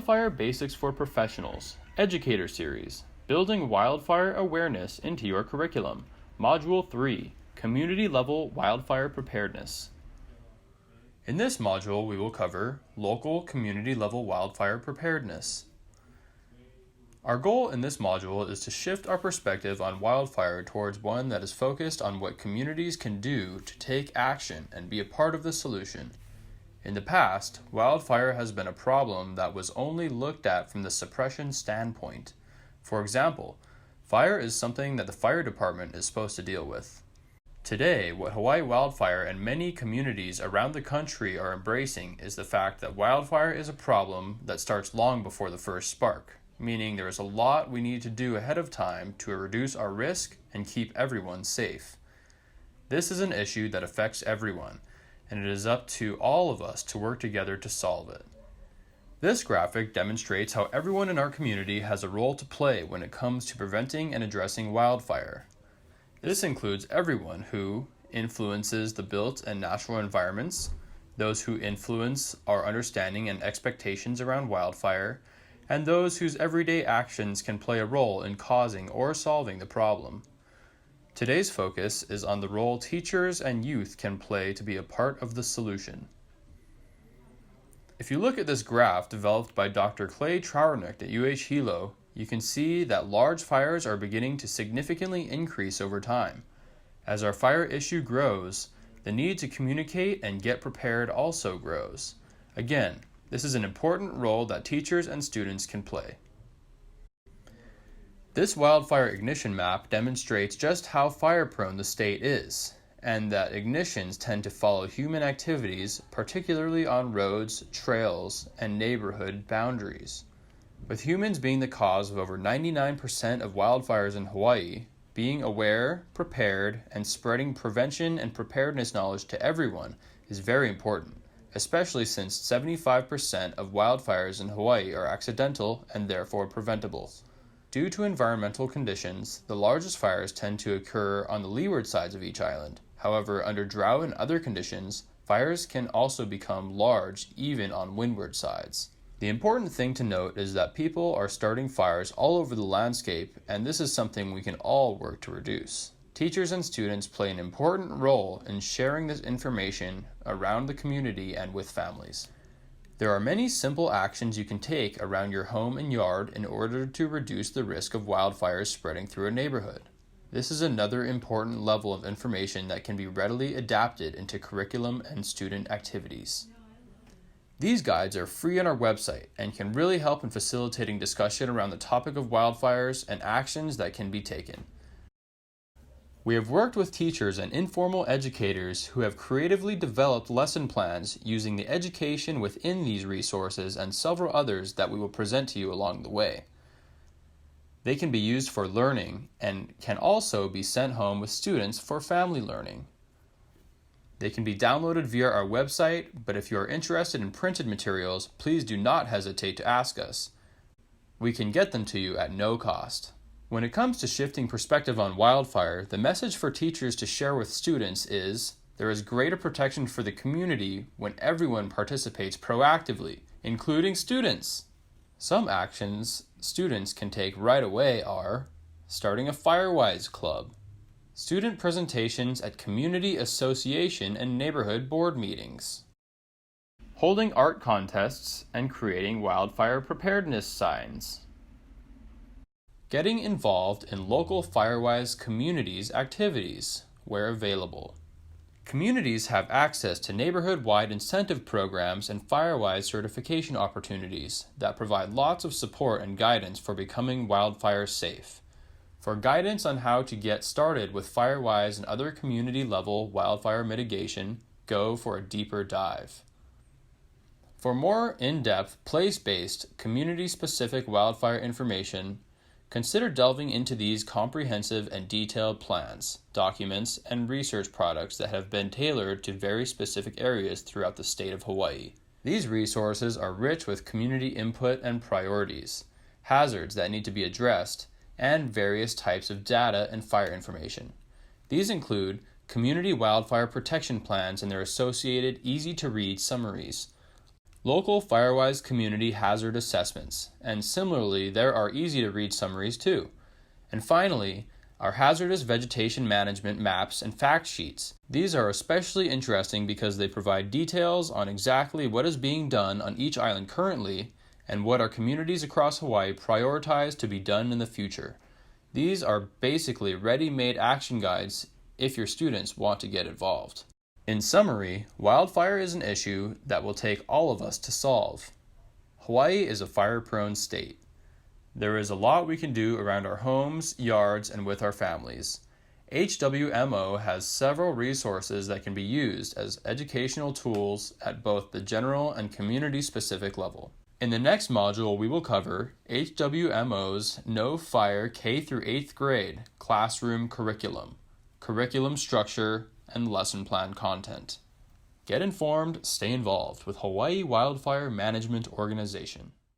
Wildfire Basics for Professionals, Educator Series, Building Wildfire Awareness into Your Curriculum, Module 3, Community Level Wildfire Preparedness. In this module, we will cover Local Community Level Wildfire Preparedness. Our goal in this module is to shift our perspective on wildfire towards one that is focused on what communities can do to take action and be a part of the solution. In the past, wildfire has been a problem that was only looked at from the suppression standpoint. For example, fire is something that the fire department is supposed to deal with. Today, what Hawaii Wildfire and many communities around the country are embracing is the fact that wildfire is a problem that starts long before the first spark, meaning there is a lot we need to do ahead of time to reduce our risk and keep everyone safe. This is an issue that affects everyone, and it is up to all of us to work together to solve it. This graphic demonstrates how everyone in our community has a role to play when it comes to preventing and addressing wildfire. This includes everyone who influences the built and natural environments, those who influence our understanding and expectations around wildfire, and those whose everyday actions can play a role in causing or solving the problem. Today's focus is on the role teachers and youth can play to be a part of the solution. If you look at this graph developed by Dr. Clay Trauernicht at Hilo, you can see that large fires are beginning to significantly increase over time. As our fire issue grows, the need to communicate and get prepared also grows. Again, this is an important role that teachers and students can play. This Wildfire Ignition Map demonstrates just how fire-prone the state is, and that ignitions tend to follow human activities, particularly on roads, trails, and neighborhood boundaries. With humans being the cause of over 99% of wildfires in Hawaii, being aware, prepared, and spreading prevention and preparedness knowledge to everyone is very important, especially since 75% of wildfires in Hawaii are accidental and therefore preventable. Due to environmental conditions, the largest fires tend to occur on the leeward sides of each island. However, under drought and other conditions, fires can also become large even on windward sides. The important thing to note is that people are starting fires all over the landscape, and this is something we can all work to reduce. Teachers and students play an important role in sharing this information around the community and with families. There are many simple actions you can take around your home and yard in order to reduce the risk of wildfires spreading through a neighborhood. This is another important level of information that can be readily adapted into curriculum and student activities. These guides are free on our website and can really help in facilitating discussion around the topic of wildfires and actions that can be taken. We have worked with teachers and informal educators who have creatively developed lesson plans using the education within these resources and several others that we will present to you along the way. They can be used for learning and can also be sent home with students for family learning. They can be downloaded via our website, but if you are interested in printed materials, please do not hesitate to ask us. We can get them to you at no cost. When it comes to shifting perspective on wildfire, the message for teachers to share with students is, there is greater protection for the community when everyone participates proactively, including students. Some actions students can take right away are starting a Firewise Club, student presentations at community association and neighborhood board meetings, holding art contests and creating wildfire preparedness signs, getting involved in local Firewise communities activities where available. Communities have access to neighborhood-wide incentive programs and Firewise certification opportunities that provide lots of support and guidance for becoming wildfire safe. For guidance on how to get started with Firewise and other community-level wildfire mitigation, go for a deeper dive. For more in-depth, place-based, community-specific wildfire information, consider delving into these comprehensive and detailed plans, documents, and research products that have been tailored to very specific areas throughout the state of Hawaii. These resources are rich with community input and priorities, hazards that need to be addressed, and various types of data and fire information. These include community wildfire protection plans and their associated easy-to-read summaries, Local Firewise community hazard assessments, and similarly, there are easy-to-read summaries too. And finally, our hazardous vegetation management maps and fact sheets. These are especially interesting because they provide details on exactly what is being done on each island currently and what our communities across Hawaii prioritize to be done in the future. These are basically ready-made action guides if your students want to get involved. In summary, wildfire is an issue that will take all of us to solve. Hawaii is a fire-prone state. There is a lot we can do around our homes, yards, and with our families. HWMO has several resources that can be used as educational tools at both the general and community-specific level. In the next module, we will cover HWMO's No Fire K through 8th grade classroom curriculum structure, and lesson plan content. Get informed, stay involved with Hawaii Wildfire Management Organization.